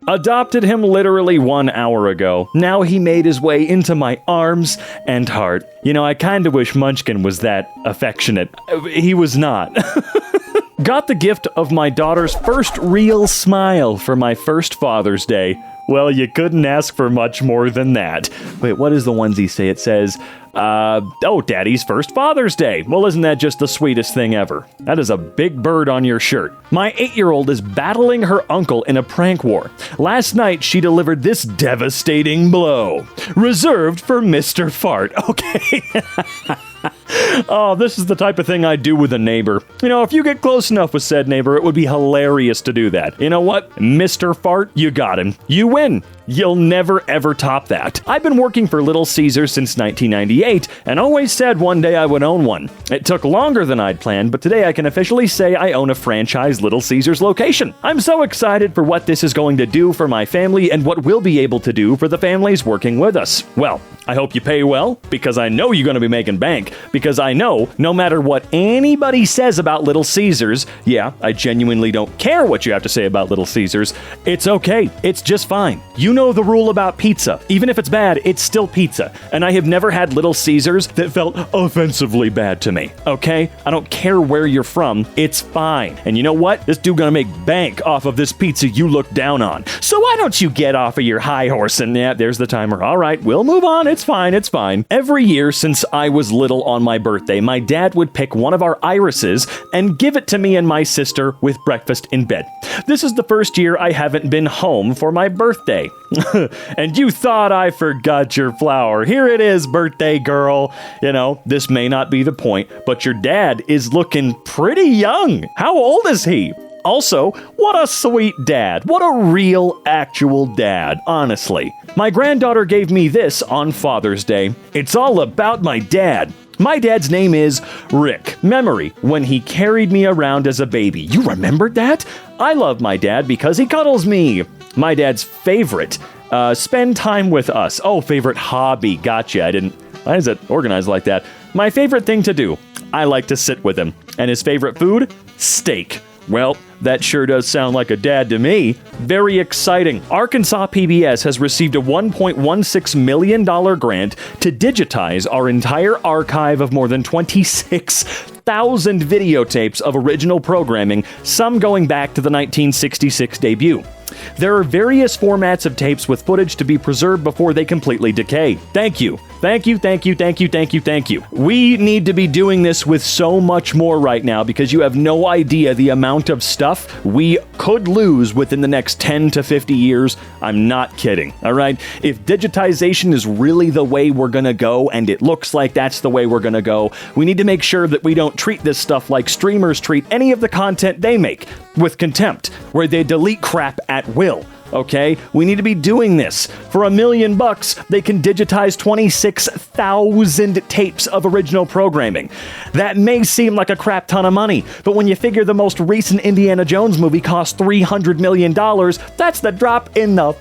Adopted him literally 1 hour ago. Now he made his way into my arms and heart. You know, I kinda wish Munchkin was that affectionate. He was not. Got the gift of my daughter's first real smile for my first Father's Day. Well, you couldn't ask for much more than that. Wait, what does the onesie say? It says, Daddy's first Father's Day. Well, isn't that just the sweetest thing ever? That is a big bird on your shirt. My 8-year-old is battling her uncle in a prank war. Last night, she delivered this devastating blow. Reserved for Mr. Fart. Okay. Oh, this is the type of thing I do with a neighbor. You know, if you get close enough with said neighbor, it would be hilarious to do that. You know what? Mr. Fart, you got him. You win. You'll never ever top that. I've been working for Little Caesars since 1998 and always said one day I would own one. It took longer than I'd planned, but today I can officially say I own a franchise Little Caesars location. I'm so excited for what this is going to do for my family and what we'll be able to do for the families working with us. Well, I hope you pay well, because I know you're going to be making bank, because I know no matter what anybody says about Little Caesars, yeah, I genuinely don't care what you have to say about Little Caesars, it's okay. It's just fine. You know the rule about pizza. Even if it's bad, it's still pizza. And I have never had Little Caesars that felt offensively bad to me, okay? I don't care where you're from, it's fine. And you know what? This dude gonna make bank off of this pizza you look down on. So why don't you get off of your high horse and yeah, there's the timer. All right, we'll move on. It's fine, it's fine. Every year since I was little on my birthday, my dad would pick one of our irises and give it to me and my sister with breakfast in bed. This is the first year I haven't been home for my birthday. And you thought I forgot your flower. Here it is, birthday girl. You know, this may not be the point, but your dad is looking pretty young. How old is he? Also, what a sweet dad. What a real, actual dad, honestly. My granddaughter gave me this on Father's Day. It's all about my dad. My dad's name is Rick. Memory, when he carried me around as a baby. You remembered that? I love my dad because he cuddles me. My dad's favorite, spend time with us. Oh, favorite hobby. Gotcha. Why is it organized like that? My favorite thing to do. I like to sit with him. And his favorite food? Steak. Well, that sure does sound like a dad to me. Very exciting. Arkansas PBS has received a $1.16 million grant to digitize our entire archive of more than 26,000 videotapes of original programming, some going back to the 1966 debut. There are various formats of tapes with footage to be preserved before they completely decay. Thank you. Thank you, thank you, thank you, thank you, thank you. We need to be doing this with so much more right now because you have no idea the amount of stuff we could lose within the next 10 to 50 years. I'm not kidding, all right? If digitization is really the way we're gonna go, and it looks like that's the way we're gonna go, we need to make sure that we don't treat this stuff like streamers treat any of the content they make, with contempt, where they delete crap at will. Okay, we need to be doing this. For $1 million, they can digitize 26,000 tapes of original programming. That may seem like a crap ton of money, but when you figure the most recent Indiana Jones movie cost $300 million, that's the drop in the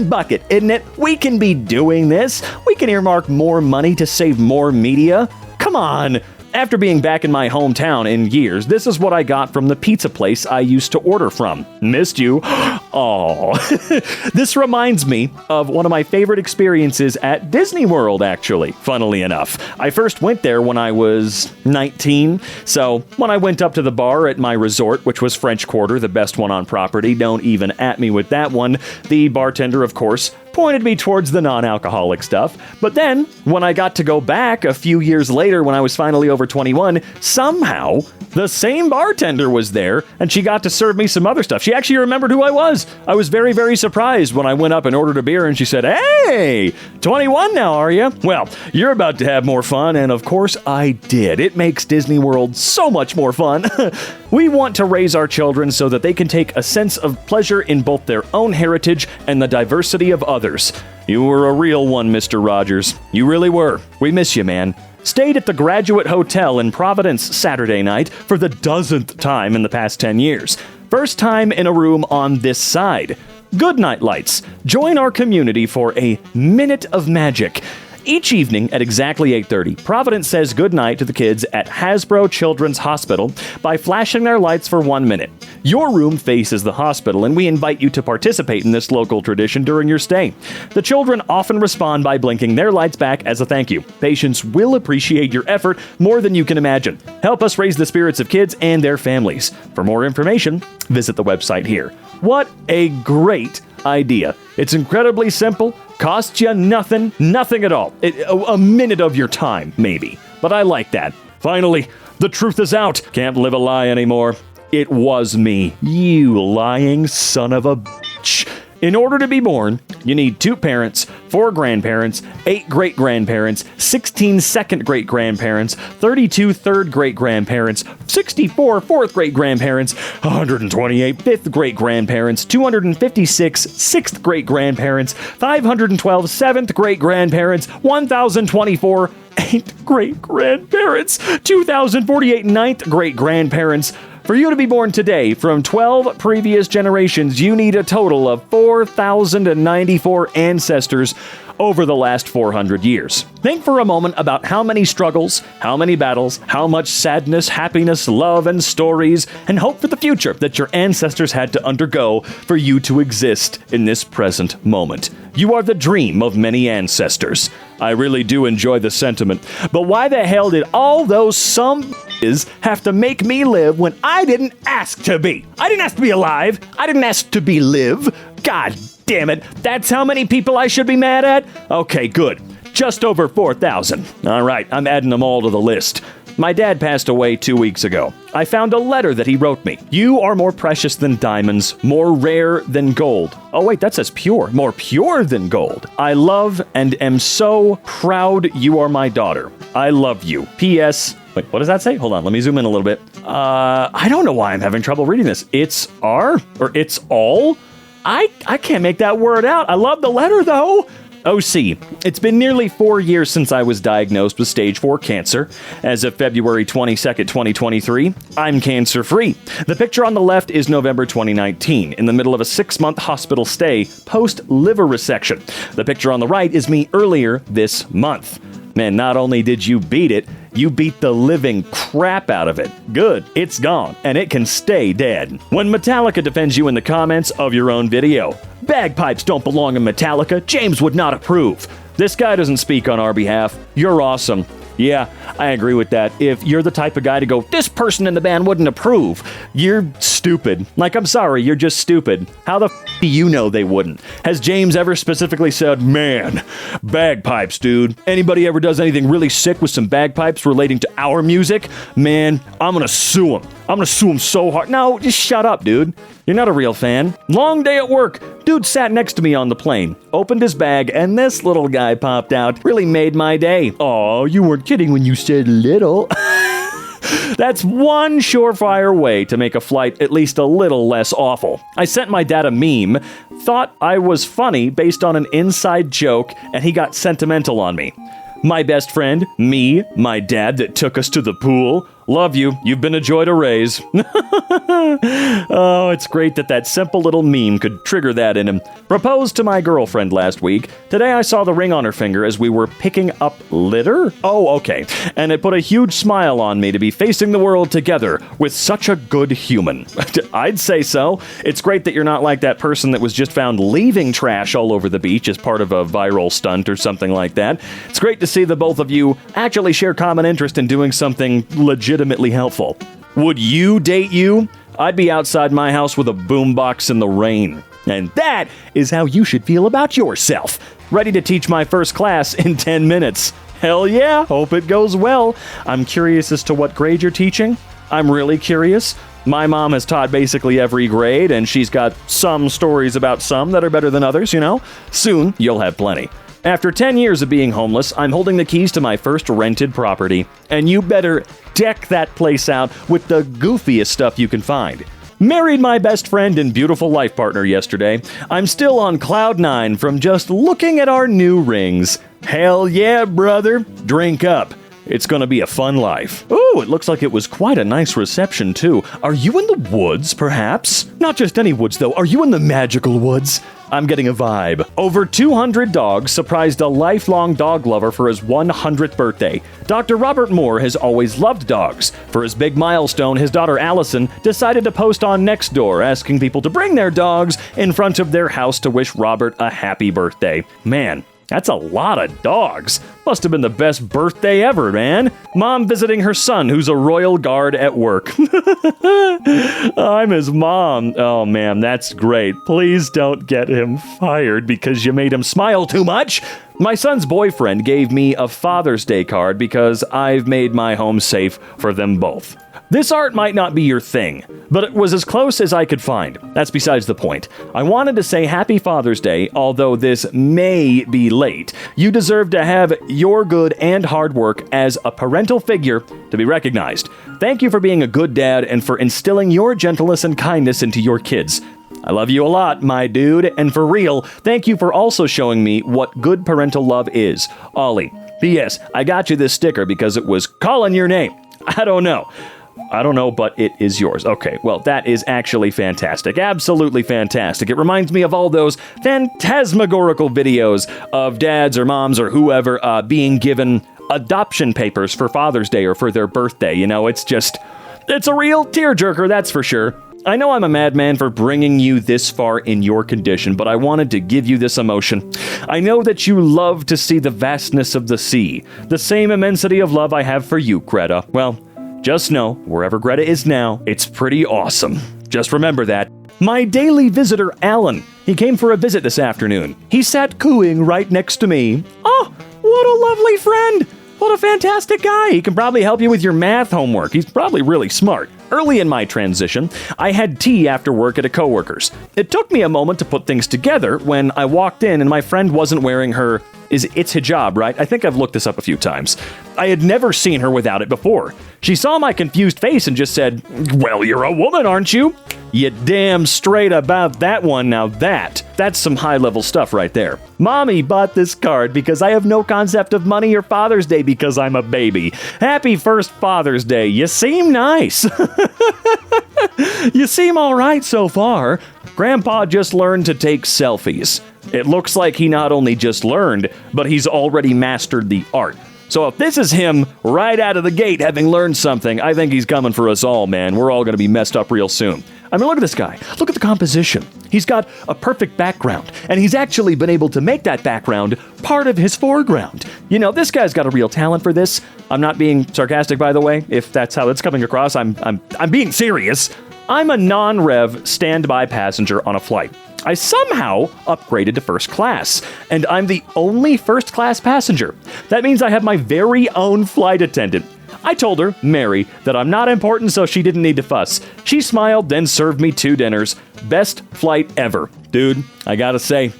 bucket, isn't it? We can be doing this. We can earmark more money to save more media. Come on. After being back in my hometown in years, this is what I got from the pizza place I used to order from. Missed you. Aww. This reminds me of one of my favorite experiences at Disney World, actually, funnily enough. I first went there when I was 19, so when I went up to the bar at my resort, which was French Quarter, the best one on property, don't even at me with that one, the bartender, of course, pointed me towards the non-alcoholic stuff. But then, when I got to go back a few years later when I was finally over 21, somehow the same bartender was there and she got to serve me some other stuff. She actually remembered who I was. I was very, very surprised when I went up and ordered a beer and she said, "Hey, 21 now, are you? Well, you're about to have more fun." And of course I did. It makes Disney World so much more fun. We want to raise our children so that they can take a sense of pleasure in both their own heritage and the diversity of others. You were a real one, Mr. Rogers. You really were. We miss you, man. Stayed at the Graduate Hotel in Providence Saturday night for the dozenth time in the past 10 years. First time in a room on this side. Good night, lights. Join our community for a minute of magic. Each evening at exactly 8:30, Providence says goodnight to the kids at Hasbro Children's Hospital by flashing their lights for 1 minute. Your room faces the hospital, and we invite you to participate in this local tradition during your stay. The children often respond by blinking their lights back as a thank you. Patients will appreciate your effort more than you can imagine. Help us raise the spirits of kids and their families. For more information, visit the website here. What a great idea. It's incredibly simple, costs you nothing at all. A minute of your time, maybe. But I like that. Finally, the truth is out. Can't live a lie anymore. It was me, you lying son of a bitch. In order to be born, you need 2 parents, 4 grandparents, 8 great-grandparents, 16 second-great-grandparents, 32 third-great-grandparents, 64 fourth-great-grandparents, 128 fifth-great-grandparents, 256 sixth-great-grandparents, 512 seventh-great-grandparents, 1,024 eighth-great-grandparents, 2,048 ninth-great-grandparents. For you to be born today from 12 previous generations, you need a total of 4,094 ancestors over the last 400 years. Think for a moment about how many struggles, how many battles, how much sadness, happiness, love, and stories, and hope for the future that your ancestors had to undergo for you to exist in this present moment. You are the dream of many ancestors. I really do enjoy the sentiment, but why the hell did all those have to make me live when I didn't ask to be? I didn't ask to be alive. I didn't ask to be live. God damn it. That's how many people I should be mad at? Okay, good. Just over 4,000. All right, I'm adding them all to the list. My dad passed away 2 weeks ago. I found a letter that he wrote me. You are more precious than diamonds, more rare than gold. Oh wait, that says pure. More pure than gold. I love and am so proud you are my daughter. I love you. P.S. Wait, what does that say? Hold on, let me zoom in a little bit. I don't know why I'm having trouble reading this. It's R? Or it's all? I can't make that word out. I love the letter though. OC. It's been nearly 4 years since I was diagnosed with stage 4 cancer. As of February 22nd, 2023, I'm cancer-free. The picture on the left is November 2019, in the middle of a 6-month hospital stay post-liver resection. The picture on the right is me earlier this month. Man, not only did you beat it, you beat the living crap out of it. Good, it's gone, and it can stay dead. When Metallica defends you in the comments of your own video, bagpipes don't belong in Metallica, James would not approve. This guy doesn't speak on our behalf. You're awesome. Yeah, I agree with that. If you're the type of guy to go, this person in the band wouldn't approve, you're stupid. Like, I'm sorry, you're just stupid. How the do you know they wouldn't? Has James ever specifically said, man, bagpipes, dude? Anybody ever does anything really sick with some bagpipes relating to our music? Man, I'm gonna sue him. I'm gonna sue him so hard. No, just shut up, dude. You're not a real fan. Long day at work. Dude sat next to me on the plane, opened his bag, and this little guy popped out. Really made my day. Aw, you weren't kidding when you said little. That's one surefire way to make a flight at least a little less awful. I sent my dad a meme, thought I was funny based on an inside joke, and he got sentimental on me. My best friend, me, my dad that took us to the pool. Love you. You've been a joy to raise. Oh, it's great that simple little meme could trigger that in him. Proposed to my girlfriend last week. Today I saw the ring on her finger as we were picking up litter. Oh, okay. And it put a huge smile on me to be facing the world together with such a good human. I'd say so. It's great that you're not like that person that was just found leaving trash all over the beach as part of a viral stunt or something like that. It's great to see the both of you actually share common interest in doing something legitimately helpful. Would you date you? I'd be outside my house with a boombox in the rain. And that is how you should feel about yourself. Ready to teach my first class in 10 minutes. Hell yeah, hope it goes well. I'm curious as to what grade you're teaching. I'm really curious. My mom has taught basically every grade, and she's got some stories about some that are better than others, you know? Soon, you'll have plenty. After 10 years of being homeless, I'm holding the keys to my first rented property. And you better deck that place out with the goofiest stuff you can find. Married my best friend and beautiful life partner yesterday. I'm still on cloud 9 from just looking at our new rings. Hell yeah, brother. Drink up. It's gonna be a fun life. Ooh, it looks like it was quite a nice reception, too. Are you in the woods, perhaps? Not just any woods, though. Are you in the magical woods? I'm getting a vibe. Over 200 dogs surprised a lifelong dog lover for his 100th birthday. Dr. Robert Moore has always loved dogs. For his big milestone, his daughter Allison decided to post on Nextdoor asking people to bring their dogs in front of their house to wish Robert a happy birthday. Man, that's a lot of dogs. Must have been the best birthday ever, man. Mom visiting her son, who's a royal guard at work. I'm his mom. Oh, man, that's great. Please don't get him fired because you made him smile too much. My son's boyfriend gave me a Father's Day card because I've made my home safe for them both. This art might not be your thing, but it was as close as I could find. That's besides the point. I wanted to say Happy Father's Day, although this may be late. You deserve to have your good and hard work as a parental figure to be recognized. Thank you for being a good dad and for instilling your gentleness and kindness into your kids. I love you a lot, my dude, and for real, thank you for also showing me what good parental love is. Ollie. P.S. I got you this sticker because it was calling your name. I don't know, but it is yours. Okay, well, that is actually fantastic. Absolutely fantastic. It reminds me of all those phantasmagorical videos of dads or moms or whoever being given adoption papers for Father's Day or for their birthday. You know, it's a real tearjerker, that's for sure. I know I'm a madman for bringing you this far in your condition, but I wanted to give you this emotion. I know that you love to see the vastness of the sea, the same immensity of love I have for you, Greta. Well, just know, wherever Greta is now, it's pretty awesome. Just remember that. My daily visitor, Alan. He came for a visit this afternoon. He sat cooing right next to me. Oh, what a lovely friend. What a fantastic guy. He can probably help you with your math homework. He's probably really smart. Early in my transition, I had tea after work at a coworker's. It took me a moment to put things together when I walked in and my friend wasn't wearing her... It's hijab, right? I think I've looked this up a few times. I had never seen her without it before. She saw my confused face and just said, "Well, you're a woman, aren't you?" You damn straight about that one. Now that's some high-level stuff right there. Mommy bought this card because I have no concept of money or Father's Day because I'm a baby. Happy first Father's Day. You seem nice. You seem all right so far. Grandpa just learned to take selfies. It looks like he not only just learned, but he's already mastered the art. So if this is him right out of the gate having learned something, I think he's coming for us all, man. We're all going to be messed up real soon. I mean, look at this guy. Look at the composition. He's got a perfect background, and he's actually been able to make that background part of his foreground. You know, this guy's got a real talent for this. I'm not being sarcastic, by the way, if that's how it's coming across. I'm being serious. I'm a non-rev standby passenger on a flight. I somehow upgraded to first class, and I'm the only first class passenger. That means I have my very own flight attendant. I told her, Mary, that I'm not important, so she didn't need to fuss. She smiled, then served me 2 dinners. Best flight ever. Dude, I gotta say,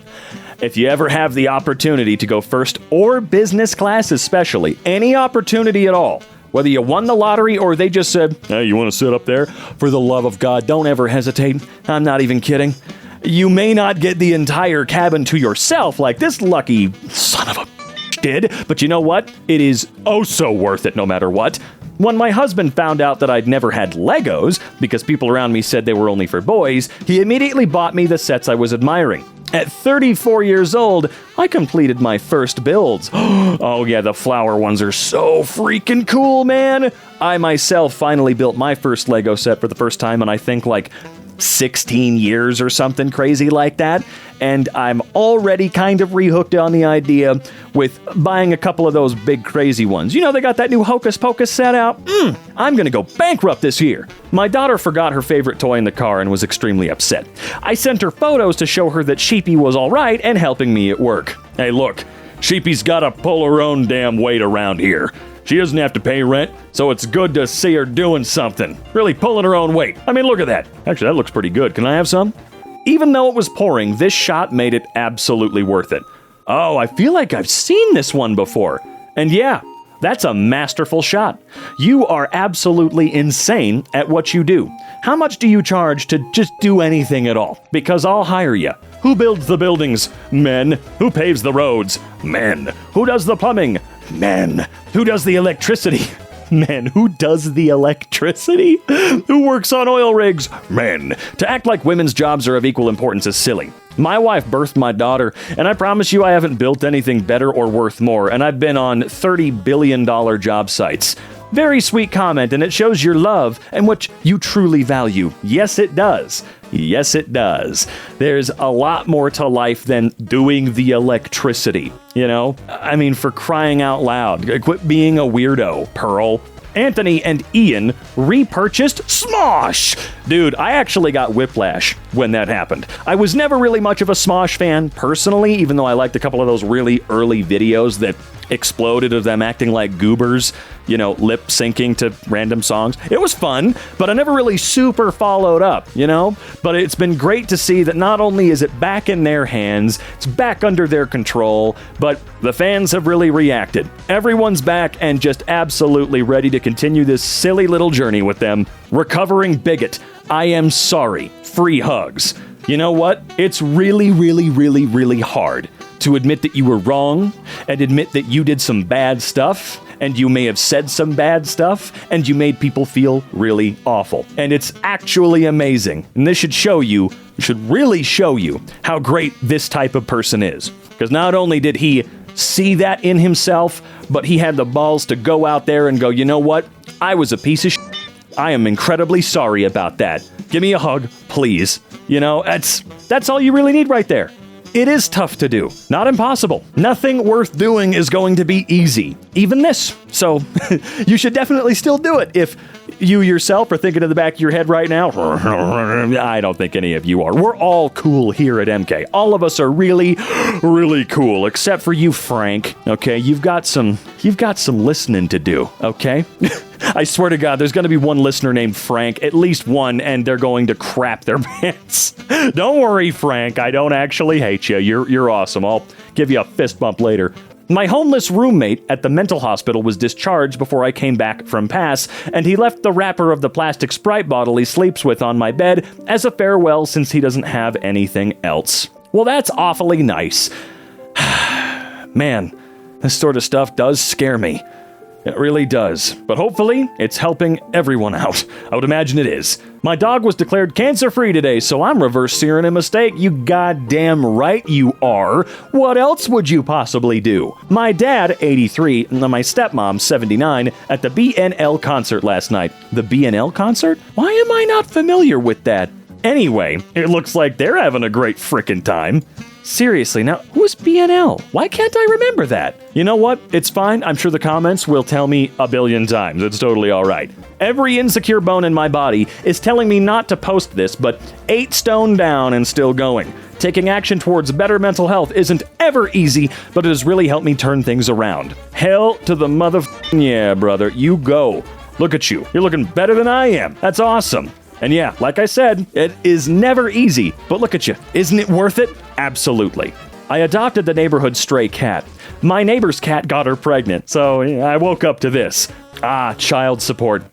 if you ever have the opportunity to go first or business class especially, any opportunity at all, whether you won the lottery or they just said, "Hey, you want to sit up there? For the love of God, don't ever hesitate." I'm not even kidding. You may not get the entire cabin to yourself like this lucky son of a did, but you know what? It is oh so worth it no matter what. When my husband found out that I'd never had Legos, because people around me said they were only for boys, he immediately bought me the sets I was admiring. At 34 years old, I completed my first builds. Oh yeah, the flower ones are so freaking cool, man. I myself finally built my first Lego set for the first time in I think like 16 years or something crazy like that, and I'm already kind of rehooked on the idea with buying a couple of those big crazy ones. You know, they got that new Hocus Pocus set out. I'm gonna go bankrupt this year. My daughter forgot her favorite toy in the car and was extremely upset. I sent her photos to show her that Sheepy was alright and helping me at work. Hey look, Sheepy's gotta pull her own damn weight around here. She doesn't have to pay rent, so it's good to see her doing something. Really pulling her own weight. I mean, look at that. Actually, that looks pretty good. Can I have some? Even though it was pouring, this shot made it absolutely worth it. Oh, I feel like I've seen this one before. And yeah, that's a masterful shot. You are absolutely insane at what you do. How much do you charge to just do anything at all? Because I'll hire you. Who builds the buildings? Men. Who paves the roads? Men. Who does the plumbing? Men. Who does the electricity? Men. Who does the electricity? Who works on oil rigs? Men. To act like women's jobs are of equal importance is silly. My wife birthed my daughter, and I promise you I haven't built anything better or worth more, and I've been on $30 billion job sites. Very sweet comment, and it shows your love and what you truly value. Yes, it does. Yes, it does. There's a lot more to life than doing the electricity, you know? I mean, for crying out loud. Quit being a weirdo, Pearl. Anthony and Ian repurchased Smosh! Dude, I actually got whiplash when that happened. I was never really much of a Smosh fan personally, even though I liked a couple of those really early videos that exploded of them acting like goobers, you know, lip syncing to random songs. It was fun, but I never really super followed up, you know? But it's been great to see that not only is it back in their hands, it's back under their control, but the fans have really reacted. Everyone's back and just absolutely ready to continue this silly little journey with them. Recovering bigot, I am sorry. Free hugs. You know what? It's really, really, really, really hard to admit that you were wrong and admit that you did some bad stuff and you may have said some bad stuff and you made people feel really awful. And it's actually amazing. And this should show you, should really show you how great this type of person is. Because not only did he see that in himself, but he had the balls to go out there and go, you know what? I was a piece of shit. I am incredibly sorry about that. Give me a hug, please. You know, that's all you really need right there. It is tough to do. Not impossible. Nothing worth doing is going to be easy. Even this. So, you should definitely still do it if you yourself are thinking in the back of your head right now. I don't think any of you are. We're all cool here at EmKay. All of us are really, really cool, except for you, Frank. Okay, you've got some listening to do, okay? I swear to God, there's going to be one listener named Frank, at least one, and they're going to crap their pants. Don't worry, Frank. I don't actually hate you. You're awesome. I'll give you a fist bump later. My homeless roommate at the mental hospital was discharged before I came back from pass, and he left the wrapper of the plastic Sprite bottle he sleeps with on my bed as a farewell since he doesn't have anything else. Well, that's awfully nice. Man, this sort of stuff does scare me. It really does. But hopefully, it's helping everyone out. I would imagine it is. My dog was declared cancer-free today, so I'm reverse searing a mistake. You goddamn right you are. What else would you possibly do? My dad, 83, and my stepmom, 79, at the BNL concert last night. The BNL concert? Why am I not familiar with that? Anyway, it looks like they're having a great frickin' time. Seriously, now, who's BNL? Why can't I remember that? You know what? It's fine. I'm sure the comments will tell me a billion times. It's totally all right. Every insecure bone in my body is telling me not to post this, but 8 stone down and still going. Taking action towards better mental health isn't ever easy, but it has really helped me turn things around. Hell to the yeah, brother. You go. Look at you. You're looking better than I am. That's awesome. And yeah, like I said, it is never easy, but look at you. Isn't it worth it? Absolutely. I adopted the neighborhood stray cat. My neighbor's cat got her pregnant, so I woke up to this. Child support.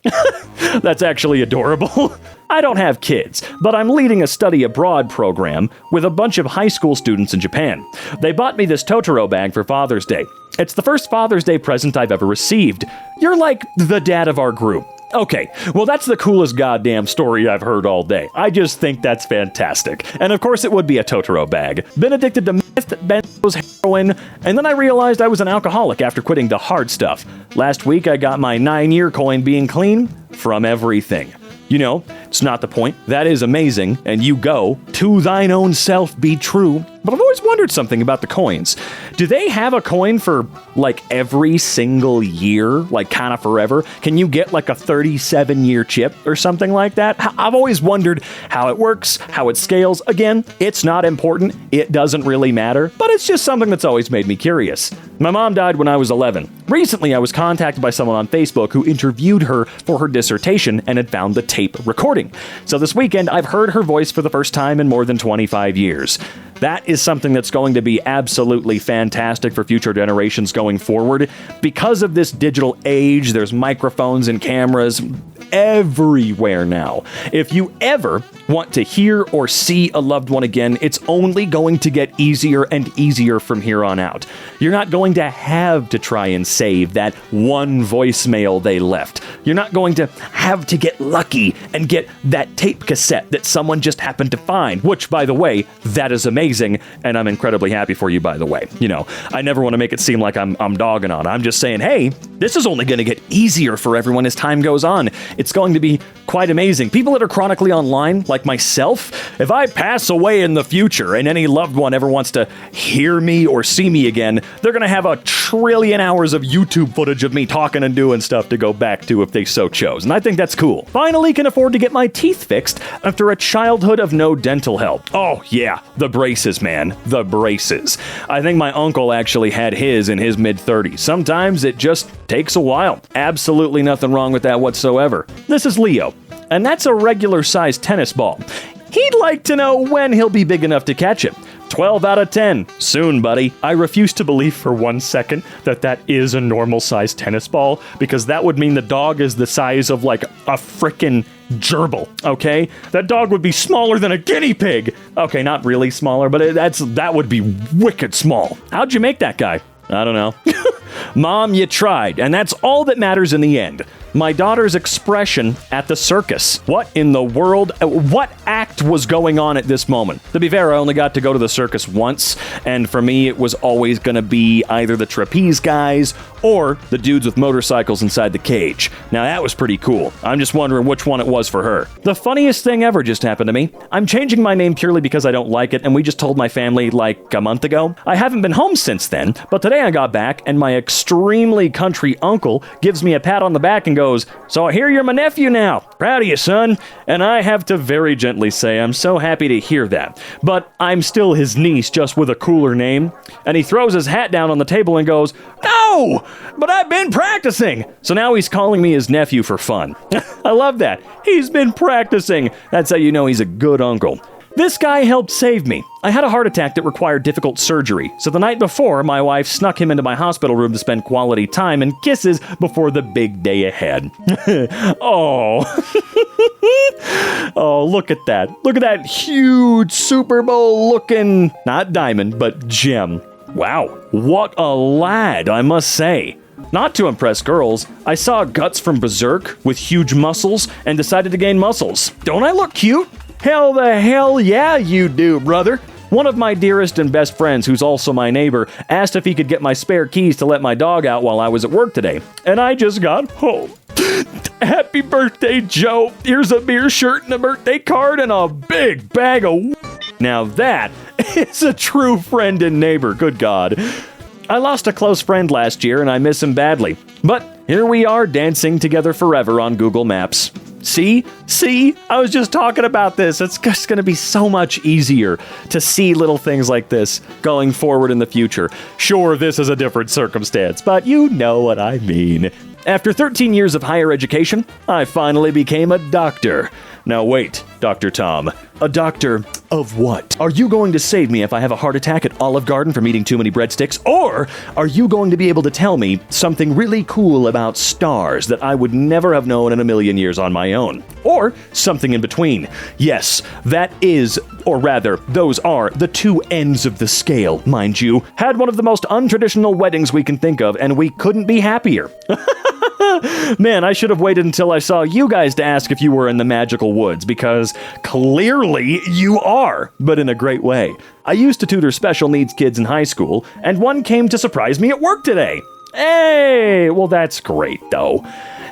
That's actually adorable. I don't have kids, but I'm leading a study abroad program with a bunch of high school students in Japan. They bought me this Totoro bag for Father's Day. It's the first Father's Day present I've ever received. You're like the dad of our group. Okay, well that's the coolest goddamn story I've heard all day. I just think that's fantastic. And of course it would be a Totoro bag. Been addicted to meth, benzos, heroin, and then I realized I was an alcoholic after quitting the hard stuff. Last week I got my 9-year coin being clean from everything. You know, it's not the point. That is amazing, and you go, to thine own self be true. But I've always wondered something about the coins. Do they have a coin for, like, every single year? Like, kind of forever? Can you get, like, a 37-year chip or something like that? I've always wondered how it works, how it scales. Again, it's not important. It doesn't really matter. But it's just something that's always made me curious. My mom died when I was 11. Recently, I was contacted by someone on Facebook who interviewed her for her dissertation and had found the tape recording. So this weekend, I've heard her voice for the first time in more than 25 years. That is something that's going to be absolutely fantastic for future generations going forward. Because of this digital age, there's microphones and cameras everywhere now. If you ever want to hear or see a loved one again, it's only going to get easier and easier from here on out. You're not going to have to try and save that one voicemail they left. You're not going to have to get lucky and get that tape cassette that someone just happened to find, which, by the way, that is amazing. amazing, and I'm incredibly happy for you, by the way. You know, I never want to make it seem like I'm dogging on. I'm just saying, hey, this is only going to get easier for everyone as time goes on. It's going to be quite amazing. People that are chronically online, like myself, if I pass away in the future and any loved one ever wants to hear me or see me again, they're going to have a trillion hours of YouTube footage of me talking and doing stuff to go back to if they so chose. And I think that's cool. Finally can afford to get my teeth fixed after a childhood of no dental help. Oh yeah, the braces, man. The braces. I think my uncle actually had his in his mid-30s. Sometimes it just takes a while. Absolutely nothing wrong with that whatsoever. This is Leo, and that's a regular-sized tennis ball. He'd like to know when he'll be big enough to catch it. 12 out of 10. Soon, buddy. I refuse to believe for 1 second that that is a normal-sized tennis ball, because that would mean the dog is the size of, like, a frickin' gerbil, okay? That dog would be smaller than a guinea pig. Okay, not really smaller, but that would be wicked small. How'd you make that guy? I don't know. Mom, you tried, and that's all that matters in the end. My daughter's expression at the circus. What in the world? What act was going on at this moment? To be fair, I only got to go to the circus once, and for me, it was always going to be either the trapeze guys or the dudes with motorcycles inside the cage. Now, that was pretty cool. I'm just wondering which one it was for her. The funniest thing ever just happened to me. I'm changing my name purely because I don't like it, and we just told my family like a month ago. I haven't been home since then, but today I got back, and my extremely country uncle gives me a pat on the back and goes, "So I hear you're my nephew now. Proud of you, son." And I have to very gently say I'm so happy to hear that. But I'm still his niece, just with a cooler name. And he throws his hat down on the table and goes, "No, but I've been practicing." So now he's calling me his nephew for fun. I love that. He's been practicing. That's how you know he's a good uncle. This guy helped save me. I had a heart attack that required difficult surgery, so the night before, my wife snuck him into my hospital room to spend quality time and kisses before the big day ahead. Oh. Oh, look at that. Look at that huge Super Bowl looking, not diamond, but gem. Wow, what a lad, I must say. Not to impress girls, I saw Guts from Berserk with huge muscles and decided to gain muscles. Don't I look cute? Hell the hell yeah you do, brother. One of my dearest and best friends, who's also my neighbor, asked if he could get my spare keys to let my dog out while I was at work today. And I just got home. Happy birthday, Joe. Here's a beer shirt and a birthday card and a big bag of... Now that is a true friend and neighbor, good God. I lost a close friend last year and I miss him badly. But here we are dancing together forever on Google Maps. See? I was just talking about this. It's just going to be so much easier to see little things like this going forward in the future. Sure, this is a different circumstance, but you know what I mean. After 13 years of higher education, I finally became a doctor. Now wait, Dr. Tom. A doctor of what? Are you going to save me if I have a heart attack at Olive Garden from eating too many breadsticks? Or are you going to be able to tell me something really cool about stars that I would never have known in a million years on my own? Or something in between? Yes, that is, or rather, those are the two ends of the scale, mind you. Had one of the most untraditional weddings we can think of, and we couldn't be happier. Man, I should have waited until I saw you guys to ask if you were in the magical woods, because clearly you are, but in a great way. I used to tutor special needs kids in high school, and one came to surprise me at work today. Hey, well that's great though.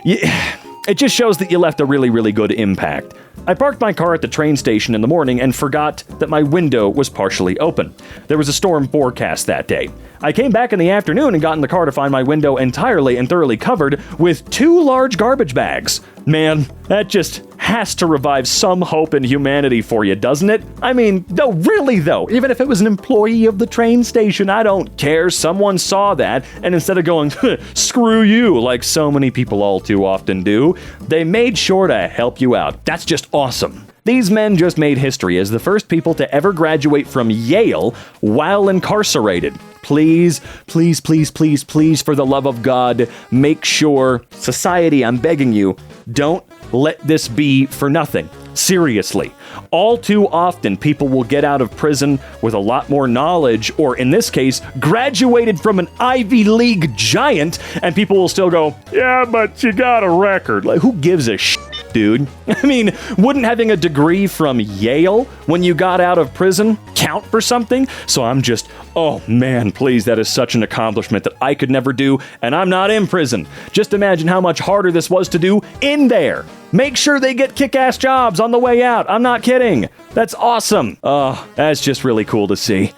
It just shows that you left a really, really good impact. I parked my car at the train station in the morning and forgot that my window was partially open. There was a storm forecast that day. I came back in the afternoon and got in the car to find my window entirely and thoroughly covered with 2 large garbage bags. Man, that just has to revive some hope in humanity for you, doesn't it? I mean, no, really though, even if it was an employee of the train station, I don't care. Someone saw that, and instead of going, screw you, like so many people all too often do, they made sure to help you out. That's just awesome. These men just made history as the first people to ever graduate from Yale while incarcerated. Please, please, please, please, please, for the love of God, make sure, society, I'm begging you, don't let this be for nothing. Seriously. All too often, people will get out of prison with a lot more knowledge, or in this case, graduated from an Ivy League giant, and people will still go, yeah, but you got a record. Like, who gives a shit? dude. I mean, wouldn't having a degree from Yale when you got out of prison count for something? So I'm just, oh man, please, that is such an accomplishment that I could never do, and I'm not in prison. Just imagine how much harder this was to do in there. Make sure they get kick-ass jobs on the way out. I'm not kidding. That's awesome. Oh, that's just really cool to see.